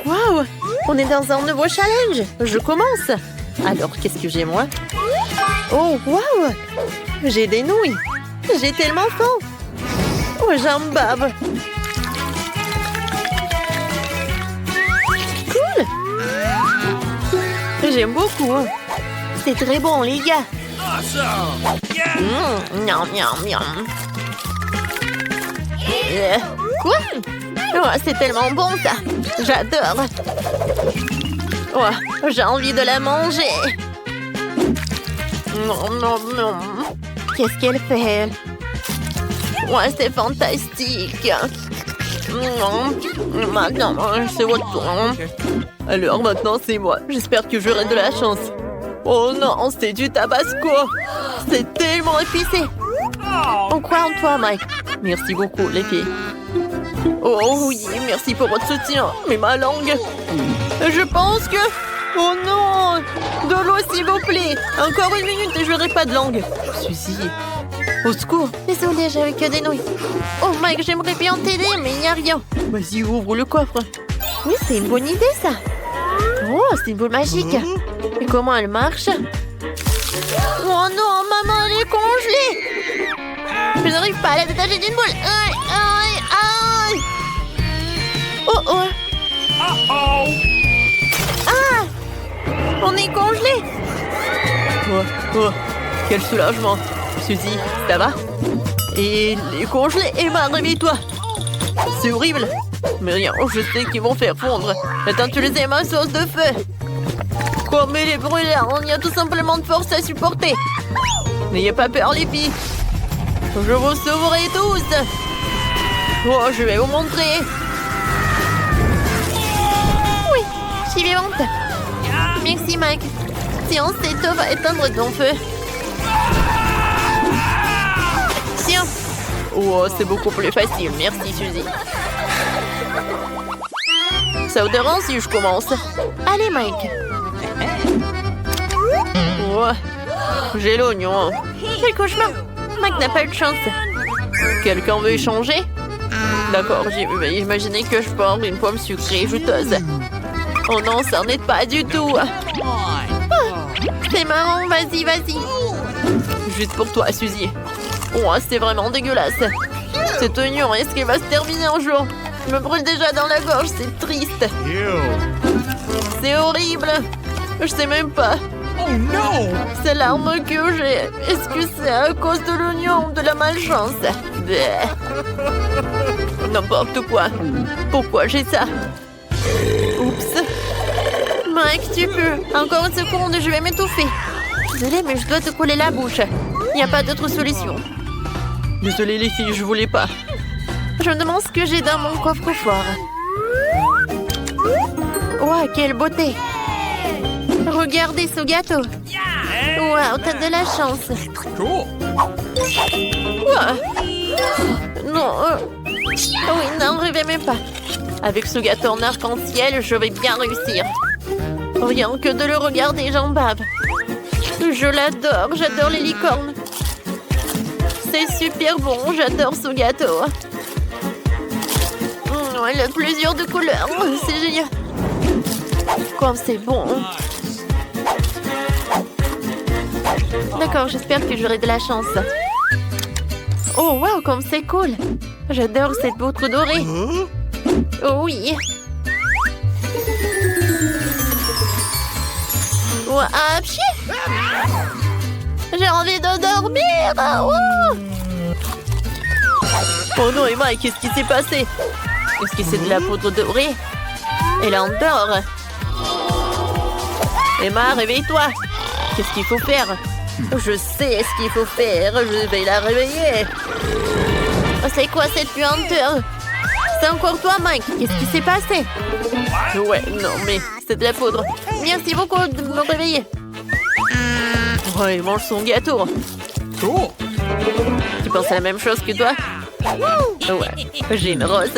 Waouh! On est dans un nouveau challenge! Je commence! Alors, qu'est-ce que j'ai, moi? Oh, waouh! J'ai des nouilles! J'ai tellement faim! Oh, j'en bave! Cool! J'aime beaucoup! C'est très bon, les gars! Miam, miam, miam! Quoi? Oh, c'est tellement bon, ça! J'adore! Oh, j'ai envie de la manger! Non, non, non! Qu'est-ce qu'elle fait? Ouais, c'est fantastique! Maintenant, c'est votre tour. Alors maintenant, c'est moi. J'espère que j'aurai de la chance. Oh non, c'est du tabasco! C'est tellement épicé! On croit en toi, Mike. Merci beaucoup, les filles. Oh oui, merci pour votre soutien. Mais ma langue... Je pense que... Oh non! De l'eau, s'il vous plaît! Encore 1 minute et je n'aurai pas de langue. Suzy. Au secours! Désolée, j'avais que des nouilles. Oh Mike, j'aimerais bien t'aider, mais il n'y a rien. Vas-y, ouvre le coffre. Oui, c'est une bonne idée, ça. Oh, c'est une boule magique. Et comment elle marche? Oh non, maman, elle est congelée! Je n'arrive pas à la détacher d'une boule. Aïe, aïe, aïe! Oh oh! Ah! On est congelé! Oh, oh, quel soulagement! Suzy, ça va? Et les congelés, Emma, réveille-toi! C'est horrible! Mais rien, je sais qu'ils vont faire fondre. Attends, tu les aimes ma sauce de feu! Comme elle est brûlée, on y a tout simplement de force à supporter! N'ayez pas peur, les filles! Je vous sauverai tous! Oh, je vais vous montrer! Oui, je suis vivante! Merci, Mike! Tiens, cette eau va éteindre ton feu! Tiens! Oh, c'est beaucoup plus facile, merci, Suzy! Ça vous dérange si je commence? Allez, Mike! Oh, j'ai l'oignon! Quel cauchemar! Mike n'a pas eu de chance. Quelqu'un veut échanger? D'accord, j'imaginais que je porte une pomme sucrée juteuse. Oh non, ça n'en est pas du tout. Ah, c'est marrant, vas-y, vas-y. Juste pour toi, Suzy. Oh, c'est vraiment dégueulasse. Cet oignon, est-ce qu'il va se terminer un jour? Je me brûle déjà dans la gorge, c'est triste. C'est horrible. Je sais même pas. Oh non! C'est l'arme que j'ai. Est-ce que c'est à cause de l'oignon ou de la malchance? N'importe quoi. Pourquoi j'ai ça? Oups. Mike, tu peux. Encore 1 seconde, je vais m'étouffer. Désolée, mais je dois te coller la bouche. Il n'y a pas d'autre solution. Désolée, les filles, je voulais pas. Je me demande ce que j'ai dans mon coffre-fort. Ouah, quelle beauté! Regardez ce gâteau. Waouh, t'as de la chance. Cool. Ouah. Non. Oui, non, rêvez même pas. Avec ce gâteau en arc-en-ciel, je vais bien réussir. Rien que de le regarder, j'en bave. Je l'adore, j'adore les licornes. C'est super bon, j'adore ce gâteau. Il a plusieurs de couleurs, c'est génial. Comme c'est bon. D'accord, j'espère que j'aurai de la chance. Oh, wow, comme c'est cool. J'adore cette poutre dorée. Oh oui. Ouah, pchi. J'ai envie de dormir. Oh, oh non, Emma, qu'est-ce qui s'est passé? Est-ce que c'est de la poudre dorée? Elle endort. Emma, réveille-toi. Qu'est-ce qu'il faut faire? Je sais ce qu'il faut faire. Je vais la réveiller. C'est quoi cette puanteur? C'est encore toi, Mike. Qu'est-ce qui s'est passé? Ouais, non, mais c'est de la poudre. Merci beaucoup de me réveiller. Oh, il mange son gâteau. Cool. Tu penses à la même chose que toi? Ouais, j'ai une rose.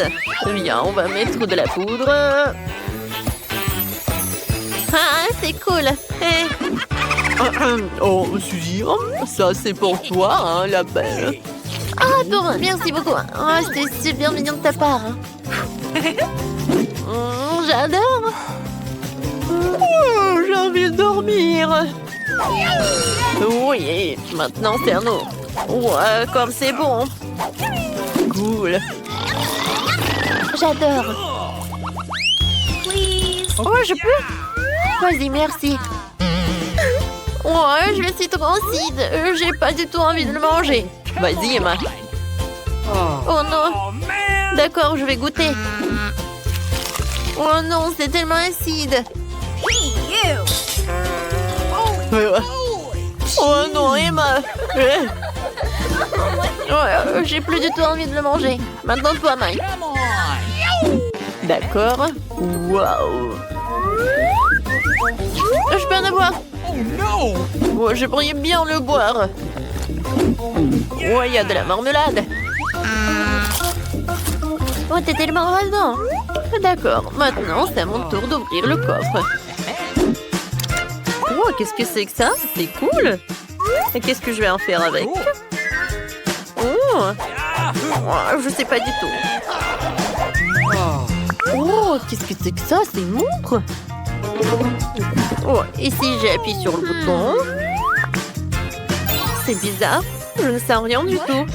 Viens, on va mettre de la poudre. Ah, c'est cool. Hey. Oh, Suzy, ça c'est pour toi, hein, la belle. Ah, bon, merci beaucoup. Ah, c'était super mignon de ta part. j'adore. Oh, j'ai envie de dormir. Oui, maintenant c'est à nous. Ouais, comme c'est bon. Cool. J'adore. Oh, je peux? Vas-y, merci. Ouais, je le suis trop acide. J'ai pas du tout envie de le manger. Vas-y, Emma. Oh non. D'accord, je vais goûter. Oh non, c'est tellement acide. Oh non, Emma. Ouais, j'ai plus du tout envie de le manger. Maintenant, toi, Mike. D'accord. Waouh. Je peux en avoir. Oh, je pourrais bien le boire. Ouais, il y a de la marmelade. Oh, t'es tellement rasant. D'accord, maintenant c'est à mon tour d'ouvrir le coffre. Oh, qu'est-ce que c'est que ça? C'est cool. Et qu'est-ce que je vais en faire avec? Oh, je sais pas du tout. Oh, qu'est-ce que c'est que ça? C'est une montre? Oh, et si j'appuie sur le bouton? C'est bizarre. Je ne sens rien du tout.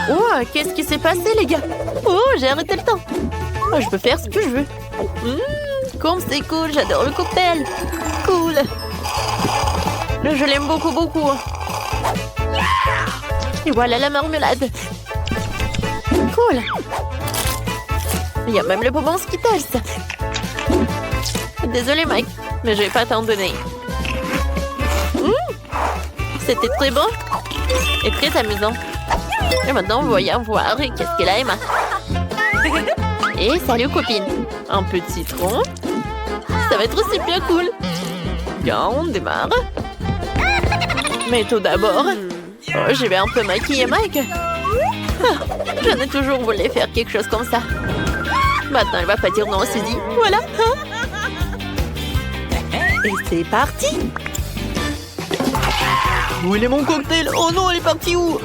Oh, qu'est-ce qui s'est passé, les gars? Oh, j'ai arrêté le temps. Oh, je peux faire ce que je veux. Comme c'est cool, j'adore le cocktail. Cool. Je l'aime beaucoup, beaucoup. Et voilà la marmelade. Cool. Il y a même le bonbon Skittles. Désolé, Mike, mais je vais pas t'en donner. C'était très bon et très amusant. Et maintenant, voyons voir qu'est-ce qu'elle a, Emma. Et salut, copine. Un peu de citron. Ça va être super cool. Bien, on démarre. Mais tout d'abord, je vais un peu maquiller Mike. J'en ai toujours voulu faire quelque chose comme ça. Maintenant, elle va pas dire non, on s'est dit. Voilà. Et c'est parti. Où est mon cocktail? Oh non, elle est partie où?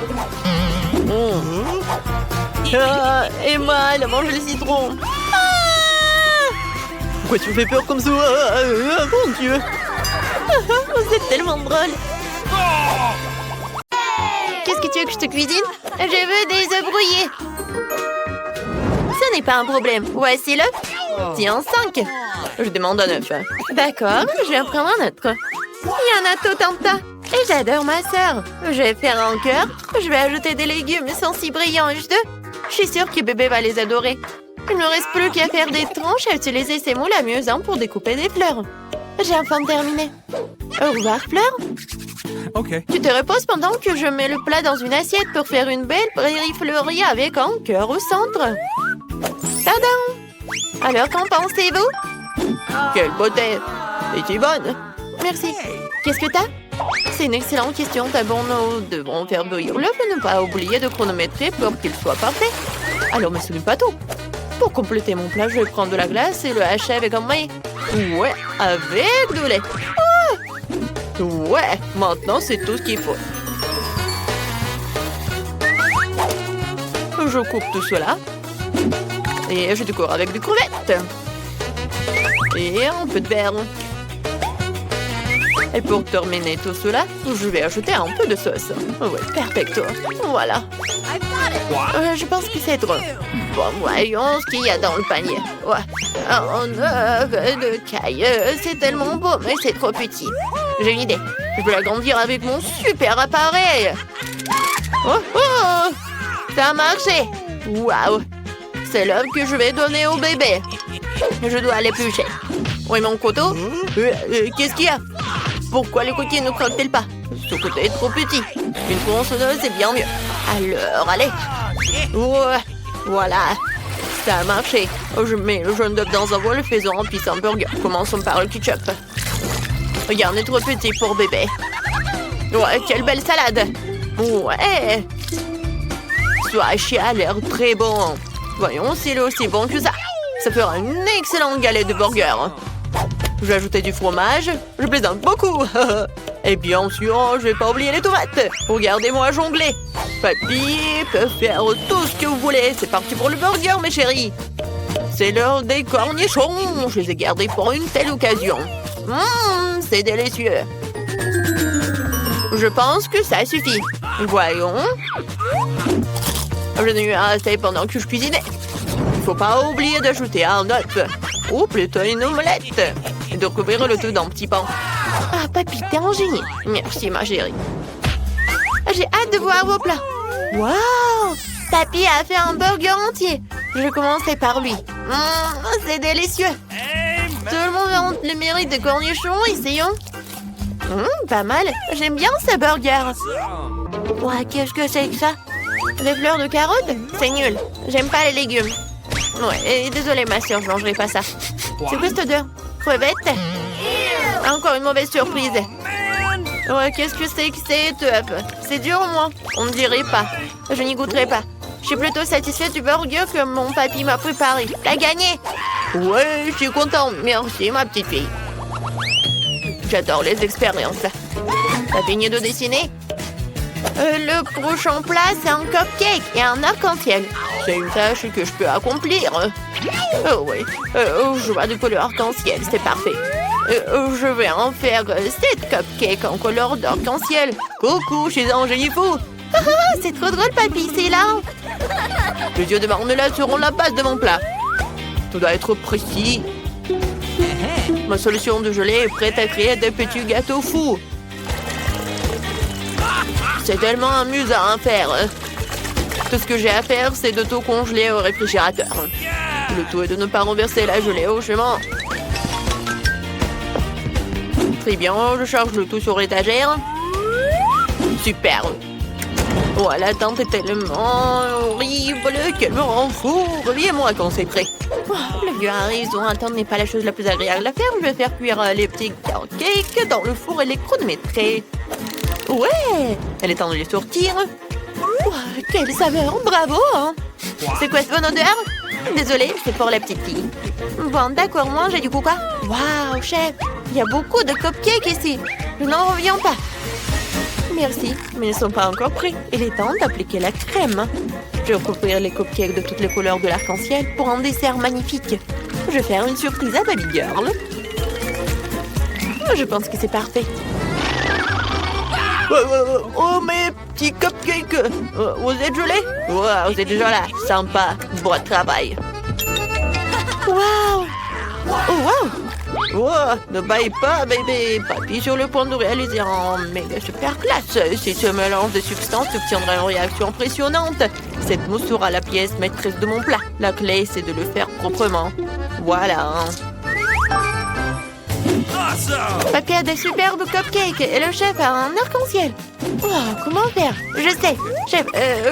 Emma, elle a mangé le citron. Pourquoi tu me fais peur comme ça? Mon Dieu. C'est tellement drôle. Qu'est-ce que tu veux que je te cuisine? Je veux des œufs brouillés. Ce n'est pas un problème. Voici-le. Tiens, 5. Je demande un œuf. D'accord, je vais en prendre un autre. Il y en a tout un tas. Et j'adore ma sœur. Je vais faire un cœur. Je vais ajouter des légumes sans si brillants. Je suis sûre que bébé va les adorer. Il ne me reste plus qu'à faire des tranches et utiliser ces moules amusants pour découper des fleurs. J'ai enfin terminé. Au revoir, Fleur. Ok. Tu te reposes pendant que je mets le plat dans une assiette pour faire une belle prairie fleurie avec un cœur au centre. Tadam! Alors, qu'en pensez-vous? Quelle beauté! Es-tu bonne? Merci. Qu'est-ce que t'as? C'est une excellente question. D'abord, nous devons faire bouillir l'œuf et ne pas oublier de chronométrer pour qu'il soit parfait. Alors, mais ce n'est pas tout. Pour compléter mon plat, je vais prendre de la glace et le hacher avec un main. Ouais, avec du lait. Ah! Ouais, maintenant c'est tout ce qu'il faut. Je coupe tout cela. Et je décore avec des crevettes. Et un peu de beurre. Et pour terminer tout cela, je vais ajouter un peu de sauce. Ouais, perfecto. Voilà. Je pense que c'est trop. Bon, voyons ce qu'il y a dans le panier. Ouais. Un œuf de caille. C'est tellement beau, mais c'est trop petit. J'ai une idée. Je vais l'agrandir avec mon super appareil. Oh, oh! Ça a marché. Waouh! C'est l'œuf que je vais donner au bébé. Je dois l'éplucher. Oui, mon couteau? Qu'est-ce qu'il y a? Pourquoi le coquille ne croque-t-il pas? Ce côté est trop petit. Une tronçonneuse, c'est bien mieux. Alors, allez. Ouais, voilà. Ça a marché. Je mets le jaune d'œuf dans un bol, faisant un pizza burger. Commençons par le ketchup. Regarde, est trop petit pour bébé. Ouais, quelle belle salade. Ouais. Ce hachis a l'air très bon. Voyons s'il est aussi bon que ça. Ça fera une excellente galette de burger. Je vais ajouter du fromage. Je plaisante beaucoup. Et bien sûr, je vais pas oublier les tomates. Regardez-moi jongler. Papy peut faire tout ce que vous voulez. C'est parti pour le burger, mes chéris. C'est l'heure des cornichons. Je les ai gardés pour une telle occasion. C'est délicieux. Je pense que ça suffit. Voyons. Je n'ai eu assez pendant que je cuisinais. Il ne faut pas oublier d'ajouter un œuf. Ou plutôt une omelette. Et de recouvrir le tout d'un petit pain. Ah, papy, t'es un génie. Merci, ma chérie. J'ai hâte de voir vos plats. Waouh! Papy a fait un burger entier. Je vais commencer par lui. C'est délicieux. Tout le monde a le mérite de cornichons. Essayons. Pas mal. J'aime bien ce burger. Ouais, qu'est-ce que c'est que ça? Des fleurs de carottes? C'est nul. J'aime pas les légumes. Ouais, et désolée ma soeur, je mangerai pas ça. C'est quoi cette odeur? Crevettes? Encore une mauvaise surprise. Ouais, qu'est-ce que c'est top? C'est dur au moins. On ne dirait pas. Je n'y goûterai pas. Je suis plutôt satisfaite du burger que mon papy m'a préparé. T'as gagné? Ouais, je suis contente. Merci ma petite fille. J'adore les expériences. T'as fini de dessiner? Le prochain plat, c'est un cupcake et un arc-en-ciel. C'est une tâche que je peux accomplir. Oh oui, je vois du couleur arc-en-ciel, c'est parfait. Je vais en faire 7 cupcakes en couleur d'arc-en-ciel. Coucou, je suis un génie fou. C'est trop drôle, papy, c'est là. Les yeux de marmelade seront la base de mon plat. Tout doit être précis. Ma solution de gelée est prête à créer des petits gâteaux fous. C'est tellement amusant à faire. Tout ce que j'ai à faire, c'est de tout congeler au réfrigérateur. Le tout est de ne pas renverser la gelée au chemin. Très bien, je charge le tout sur l'étagère. Super. Oh, l'attente est tellement horrible qu'elle me rend fou. Reviens-moi quand c'est prêt. Le vieux a raison, attendre n'est pas la chose la plus agréable à faire. Je vais faire cuire les petits cupcakes dans le four électrométré. Ouais, elle est temps de les sortir. Oh, quelle saveur, bravo hein. C'est quoi cette bonne odeur? Désolée, c'est pour la petite fille. Bon, d'accord, moi j'ai du coca. Waouh, chef, il y a beaucoup de cupcakes ici. Je n'en reviens pas. Merci, mais ils ne sont pas encore prêts. Il est temps d'appliquer la crème. Je vais recouvrir les cupcakes de toutes les couleurs de l'arc-en-ciel pour un dessert magnifique. Je vais faire une surprise à Baby Girl. Je pense que c'est parfait. Oh, mes petits cupcakes! Vous êtes gelés? Wow, vous êtes déjà là. Sympa. Bon travail. Waouh! Oh, wow! Oh, ne baille pas, bébé. Papy sur le point de réaliser un méga super classe. Si ce mélange de substances obtiendra une réaction impressionnante, cette mousse sera la pièce maîtresse de mon plat. La clé, c'est de le faire proprement. Voilà. Papy a des superbes cupcakes et le chef a un arc-en-ciel. Oh, comment faire? Je sais. Chef,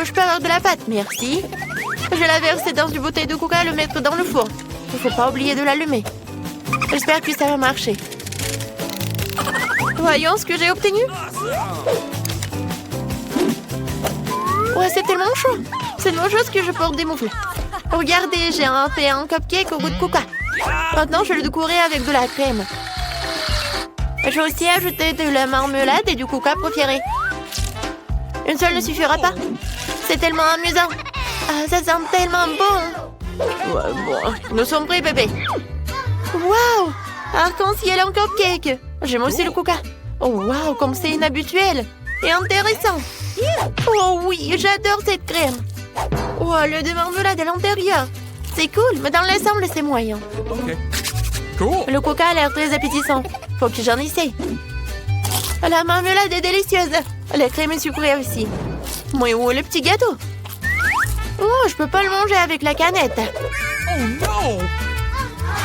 je peux avoir de la pâte, merci. Je vais la verser dans une bouteille de coca et le mettre dans le four. Il ne faut pas oublier de l'allumer. J'espère que ça va marcher. Voyons ce que j'ai obtenu. Ouais, c'est tellement chaud. C'est une chose que je porte des moufles. Regardez, j'ai fait un cupcake au goût de coca. Maintenant, je vais le décorer avec de la crème. Je vais aussi ajouter de la marmelade et du coca préféré. Une seule ne suffira pas. C'est tellement amusant. Ah, ça sent tellement bon. Ouais, bon, nous sommes prêts, bébé. Waouh! Arc-en-ciel en cupcake. J'aime aussi le coca. Oh, waouh, comme c'est inhabituel. Et intéressant. Oh oui, j'adore cette crème. Oh, le de marmelade à l'intérieur. C'est cool, mais dans l'ensemble, c'est moyen. Ok. Cool. Le coca a l'air très appétissant. Faut que j'en essaye. La marmelade est délicieuse. La crème est sucrée aussi. Mais où est le petit gâteau? Oh, je peux pas le manger avec la canette. Oh non!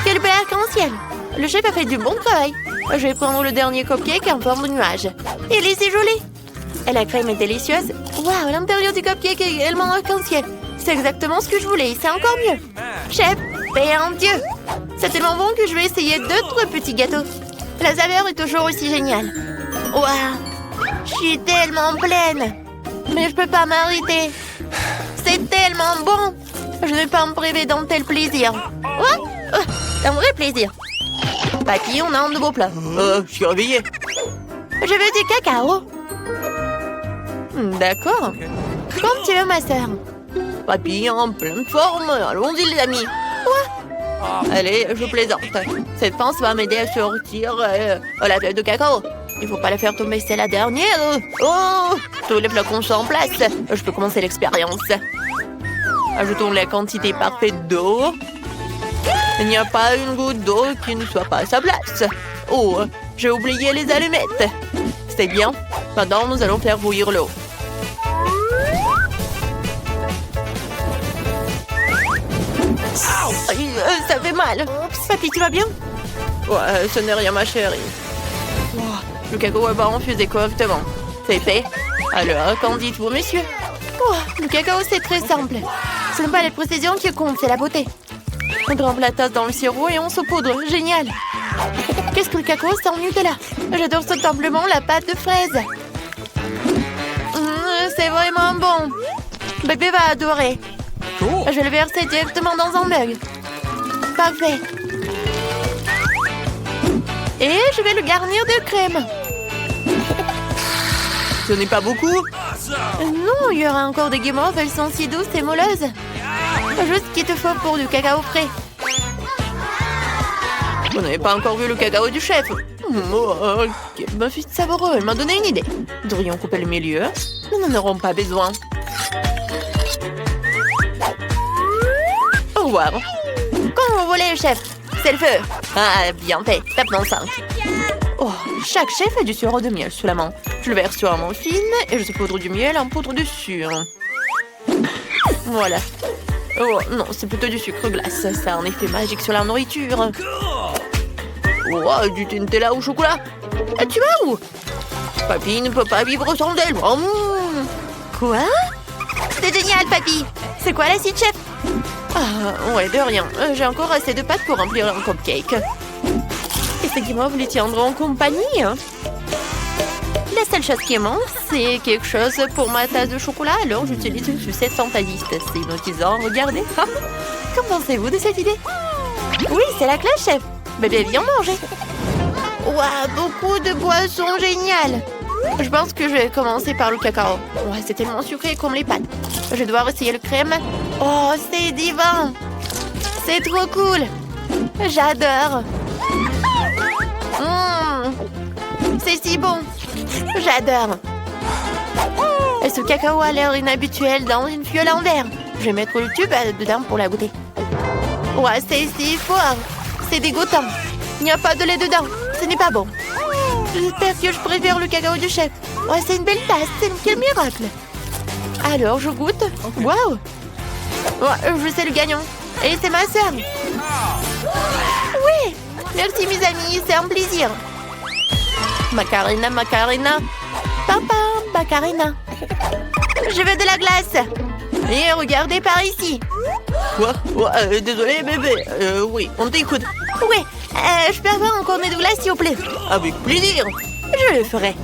Quel bel arc-en-ciel. Le chef a fait du bon travail. Je vais prendre le dernier cupcake en forme de nuage. Il est si joli. Et la crème est délicieuse. Waouh, l'intérieur du cupcake est également arc-en-ciel. C'est exactement ce que je voulais. C'est encore mieux. Chef, paix en Dieu. C'est tellement bon que je vais essayer d'autres petits gâteaux. La saveur est toujours aussi géniale. Waouh, je suis tellement pleine. Mais je peux pas m'arrêter. C'est tellement bon. Je ne vais pas me priver d'un tel plaisir. Ouais, un vrai plaisir. Papy, on a un nouveau plat. Je suis réveillé. Je veux du cacao. D'accord. Okay. Comme tu veux, ma sœur. Papy en pleine forme. Allons-y, les amis. Ouais, Allez, je plaisante. Cette pince va m'aider à sortir la feuille de cacao. Il faut pas la faire tomber, c'est la dernière. Oh, tous les flacons sont en place. Je peux commencer l'expérience. Ajoutons la quantité parfaite d'eau. Il n'y a pas une goutte d'eau qui ne soit pas à sa place. Oh, j'ai oublié les allumettes. C'est bien. Maintenant, nous allons faire bouillir l'eau. Ça fait mal. Papy, tu vas bien? Ouais, ce n'est rien, ma chérie. Oh, le cacao va infuser correctement. C'est fait. Alors, qu'en dites-vous, monsieur? Oh, le cacao, c'est très simple. Ce n'est pas la précision qui compte, c'est la beauté. On trempe la tasse dans le sirop et on saupoudre. Génial. Qu'est-ce que le cacao sans Nutella? J'adore tout simplement la pâte de fraise. C'est vraiment bon. Bébé va adorer. Je vais le verser directement dans un mug. Parfait. Et je vais le garnir de crème. Ce n'est pas beaucoup? Non, il y aura encore des guimauves. Elles sont si douces et moelleuses. Juste ce qu'il te faut pour du cacao frais. Vous n'avez pas encore vu le cacao du chef? Oh, quel muffin savoureux. Elle m'a donné une idée. Nous devrions couper le milieu. Nous n'en aurons pas besoin. Au revoir. Quand vous voulez, chef. C'est le feu. Ah, bien fait. Tape dans 5. Oh, chaque chef a du sirop de miel sous la main. Je le verse sur un muffin et je saupoudre du miel en poudre de sucre. Voilà. Oh, non, c'est plutôt du sucre glace. Ça a un effet magique sur la nourriture. Oh, du Nutella au chocolat. Tu vas où? Papy ne peut pas vivre sans elle. Quoi? C'est génial, papy. C'est quoi l'acide, chef? Ah, ouais, de rien. J'ai encore assez de pâte pour remplir un cupcake. Et ces guimauves lui tiendront compagnie. La seule chose qui manque, c'est quelque chose pour ma tasse de chocolat. Alors, j'utilise une sucette fantasiste. C'est hypnotisant, regardez. Qu'en pensez-vous de cette idée? Oui, c'est la classe, chef. Bébé, viens manger. Ouah, beaucoup de boissons géniales. Je pense que je vais commencer par le cacao. Ouais, c'est tellement sucré comme les pâtes. Je vais devoir essayer le crème. Oh, c'est divin. C'est trop cool. J'adore. C'est si bon. J'adore. Et ce cacao a l'air inhabituel dans une fiole en verre. Je vais mettre le tube dedans pour la goûter. Ouais, c'est si fort. C'est dégoûtant. Il n'y a pas de lait dedans. Ce n'est pas bon. J'espère que je préfère le cacao du chef. Ouais, c'est une belle tasse. Quel miracle. Alors, je goûte. Waouh. Ouais, je sais le gagnant. Et c'est ma sœur. Oui. Merci, mes amis. C'est un plaisir. Macarena, Macarena. Papa, Macarena. Je veux de la glace. Et regardez par ici. Quoi? Désolé, bébé. Oui, on t'écoute. Oui, je peux avoir un cornet de glace, s'il vous plaît? Avec plaisir. Je le ferai.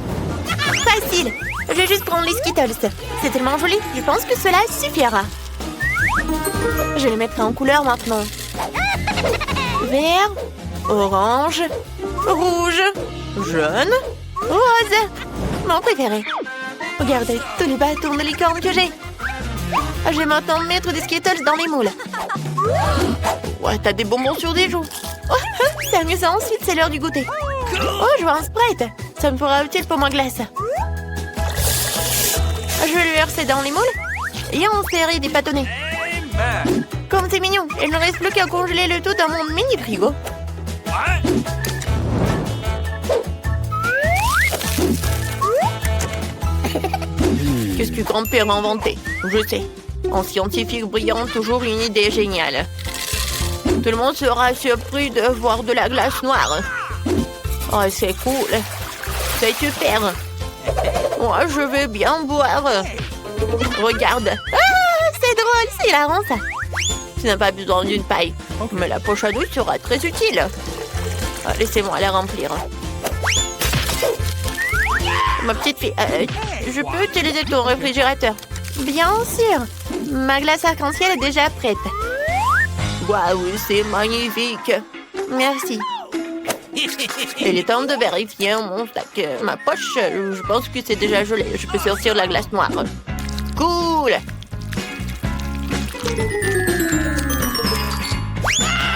Facile. Je vais juste prendre les Skittles. C'est tellement joli. Je pense que cela suffira. Je les mettrai en couleur maintenant. Vert, orange, rouge, jaune, rose. Mon préféré. Regardez tous les bâtons de licorne que j'ai. Je vais maintenant mettre des Skittles dans les moules. Ouais, t'as des bonbons sur des joues. Oh, sérieux, ça ensuite, c'est l'heure du goûter. Oh, je vois un Sprite. Ça me fera utile pour ma glace. Je vais le verser dans les moules et en serrer des bâtonnets. Comme c'est mignon, il ne reste plus qu'à congeler le tout dans mon mini frigo. Qu'est-ce que grand-père a inventé? Je sais. En scientifique brillant, toujours une idée géniale. Tout le monde sera surpris de voir de la glace noire. Oh, c'est cool. C'est super. Moi, je vais bien boire. Regarde. Ah, c'est drôle, c'est hilarant ça. Tu n'as pas besoin d'une paille. Mais la poche à douille sera très utile. Ah, laissez-moi la remplir. Ma petite fille, je peux utiliser ton réfrigérateur? Bien sûr. Ma glace arc-en-ciel est déjà prête. Waouh, c'est magnifique. Merci. Il est temps de vérifier mon sac. Ma poche, je pense que c'est déjà gelé. Je peux sortir la glace noire. Cool.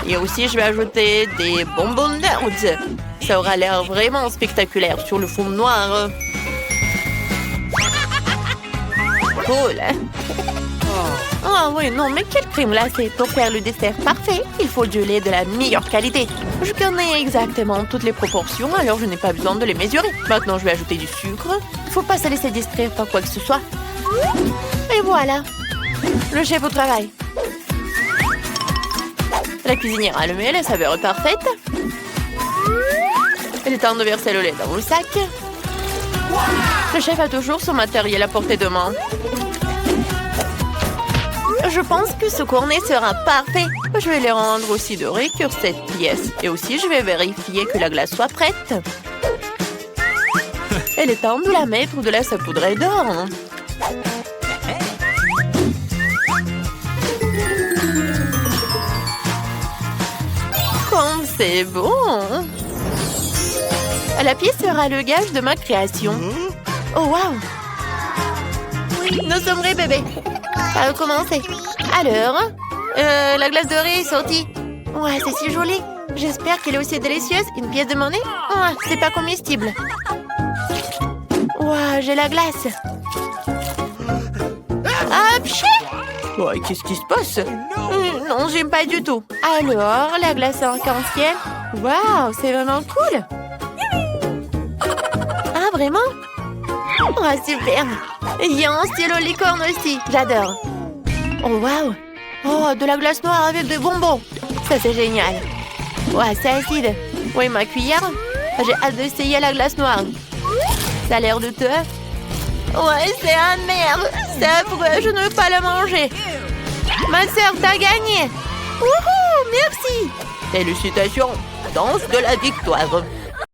Et aussi, je vais ajouter des bonbons nerds. Ça aura l'air vraiment spectaculaire sur le fond noir. Cool. Ah oui, non, mais quelle crème glacée. Pour faire le dessert parfait, il faut du lait de la meilleure qualité. Je connais exactement toutes les proportions, alors je n'ai pas besoin de les mesurer. Maintenant, je vais ajouter du sucre. Il ne faut pas se laisser distraire par quoi que ce soit. Et voilà. Le chef au travail. La cuisinière a allumé, la saveur est parfaite. Il est temps de verser le lait dans le sac. Le chef a toujours son matériel à portée de main. Je pense que ce cornet sera parfait. Je vais les rendre aussi dorés que cette pièce. Et aussi, je vais vérifier que la glace soit prête. Il est temps de la mettre ou de la saupoudrer d'or. Comme c'est bon! La pièce sera le gage de ma création. Oh, waouh! Nous sommes prêts, bébé. Ça va commencer. Alors, la glace dorée est sortie. Ouais, c'est si joli. J'espère qu'elle est aussi délicieuse. Une pièce de monnaie? Ouais, c'est pas comestible. Ouais, j'ai la glace. Ah, pchit! Ouais, qu'est-ce qui se passe? Non, j'aime pas du tout. Alors, la glace arc-en-ciel. Waouh, c'est vraiment cool. Ah, vraiment? Oh, super. Il y a un stylo licorne aussi. J'adore. Oh, waouh. Oh, de la glace noire avec des bonbons. Ça, c'est génial. Ouais, c'est acide. Oui, ma cuillère. J'ai hâte d'essayer la glace noire. Ça a l'air de te... Ouais, c'est amer. C'est affreux, je ne veux pas la manger. Ma sœur, t'as gagné. Wouhou, merci. Félicitations, danse de la victoire.